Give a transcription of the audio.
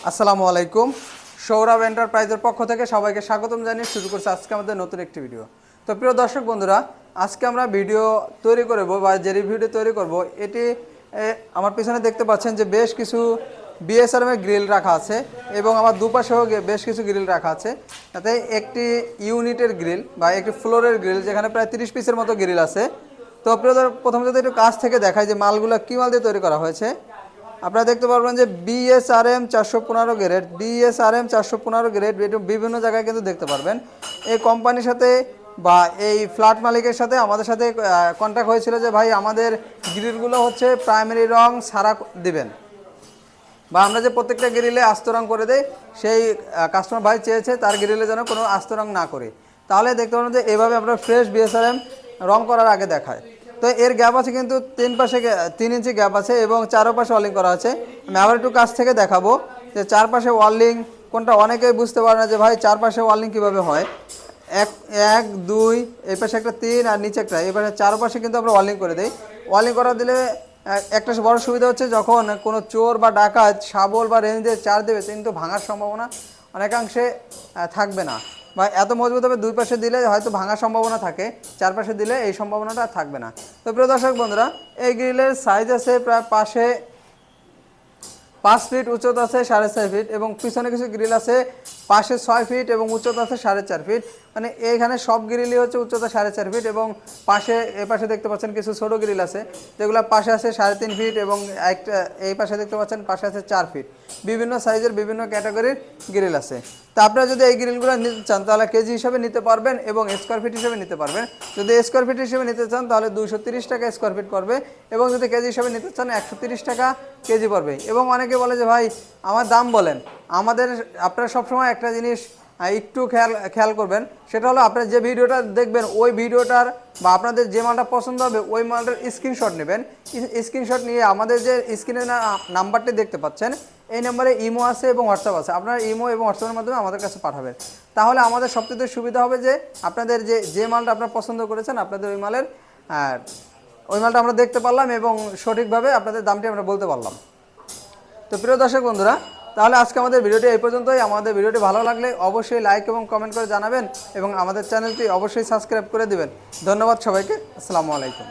আসসালামু আলাইকুম। সৌরভ এন্টারপ্রাইজের পক্ষ থেকে সবাইকে স্বাগতম জানিয়ে শুরু করছি আজকে আমাদের নতুন একটি ভিডিও। তো প্রিয় দর্শক বন্ধুরা, আজকে আমরা ভিডিও তৈরি করব বা যে রিভিউটি তৈরি করব এটি আমার পিছনে দেখতে পাচ্ছেন যে বেশ কিছু বিএসআরএম এর গ্রিল রাখা আছে এবং আমার দুপাশেও বেশ কিছু গ্রিল রাখা আছে। তাতে একটি ইউনিটের গ্রিল বা একটি ফ্লোরের গ্রিল যেখানে প্রায় 30 পিসের মতো গ্রিল আছে। তো প্রিয় প্রথমে যদি একটু কাছ থেকে দেখাই যে মালগুলো কী মাল দিয়ে তৈরি করা হয়েছে, আপনারা দেখতে পারবেন যে বিএসআরএম 415 গ্রেড, বিএসআরএম 415 গ্রেড বিভিন্ন জায়গায় কিন্তু দেখতে পারবেন। এই কোম্পানির সাথে বা এই ফ্ল্যাট মালিকের সাথে আমাদের সাথে কন্ট্যাক্ট হয়েছিল যে ভাই আমাদের গ্রিলগুলো হচ্ছে প্রাইমারি রং সারা দিবেন বা আমরা যে প্রত্যেকটা গ্রিলে আস্ত রং করে দেই, সেই কাস্টমার ভাই চেয়েছে তার গ্রিলে যেন কোনো আস্ত রং না করি। তাহলে দেখতে পাবেন যে এভাবে আমরা ফ্রেশ বিএসআরএম রং করার আগে দেখায়। তো এর গ্যাপ আছে কিন্তু 3 ইঞ্চি গ্যাপ আছে এবং চারপাশে ওয়ার্লিং করা আছে। আমি আবার একটু কাছ থেকে দেখাবো যে চারপাশে ওয়ার্লিং কোনটা, অনেকেই বুঝতে পারে না যে ভাই চারপাশে ওয়ার্লিং কীভাবে হয়। এক দুই, এই পাশে একটা 3 আর নিচে একটা, এই পাশে চারপাশে কিন্তু আমরা ওয়ার্লিং করে দিই। ওয়ার্লিং করা দিলে একটা বড় সুবিধা হচ্ছে যখন কোনো চোর বা ডাকাত শাবল বা রেঞ্জ দিয়ে চার দেবে কিন্তু ভাঙার সম্ভাবনা অনেকাংশে থাকবে না, বা এত মজবুত হবে দুই পাশে দিলে হয়তো ভাঙার সম্ভাবনা থাকে, চারপাশে দিলে এই সম্ভাবনাটা থাকবে না। তো প্রিয় দর্শক বন্ধুরা, এই গ্রিলের সাইজ আছে প্রায় পাশে 5 ফিট, উচ্চতা আছে 4.5 ফিট এবং পিছনে কিছু গ্রিল আছে পাশে 6 ফিট এবং উচ্চতা আছে 4.5 ফিট। মানে এইখানে সব গ্রিলই হচ্ছে উচ্চতা 4.5 ফিট এবং পাশে পাশে দেখতে পাচ্ছেন কিছু ছোট গ্রিল আছে যেগুলো পাশে আছে 3.5 ফিট এবং একটা এই পাশে দেখতে পাচ্ছেন পাশে আছে 4 ফিট। বিভিন্ন সাইজের বিভিন্ন ক্যাটাগরির গ্রিল আছে। তা আপনারা যদি এই গ্রিলগুলো নিতে চান তাহলে কেজি হিসাবে নিতে পারবেন এবং স্কোয়ার ফিট হিসেবে নিতে পারবেন। যদি স্কোয়ার ফিট হিসেবে নিতে চান তাহলে 230 টাকা স্কোয়ার ফিট পড়বে এবং যদি কেজি হিসাবে নিতে চান 130 টাকা কেজি পড়বে। এবং অনেকে বলে যে ভাই আমার দাম বলেন, আপনারা সবসময় একটা জিনিস একটু খেয়াল করবেন, সেটা হলো আপনারা যে ভিডিওটা দেখবেন ওই ভিডিওটার বা আপনাদের যে মালটা পছন্দ হবে ওই মালটার স্ক্রিনশট নেবেন। স্ক্রিনশট নিয়ে আমাদের যে স্ক্রিনে নাম্বারটি দেখতে পাচ্ছেন এই নাম্বারে ইমো আছে এবং হোয়াটসঅ্যাপ আছে, আপনারা ইমো এবং হোয়াটসঅ্যাপের মাধ্যমে আমাদের কাছে পাঠাবেন। তাহলে আমাদের সবচেয়ে সুবিধা হবে যে আপনাদের যে মালটা আপনারা পছন্দ করেছেন আপনাদের ওই মালটা আমরা দেখতে পারলাম এবং সঠিকভাবে আপনাদের দামটি আমরা বলতে পারলাম। তো প্রিয় দর্শক বন্ধুরা, তাহলে আজকে আমাদের ভিডিওটি এই পর্যন্তই। আমাদের ভিডিওটি ভালো লাগলে অবশ্যই লাইক এবং কমেন্ট করে জানাবেন এবং আমাদের চ্যানেলটি অবশ্যই সাবস্ক্রাইব করে দিবেন। ধন্যবাদ সবাইকে। আসসালামু আলাইকুম।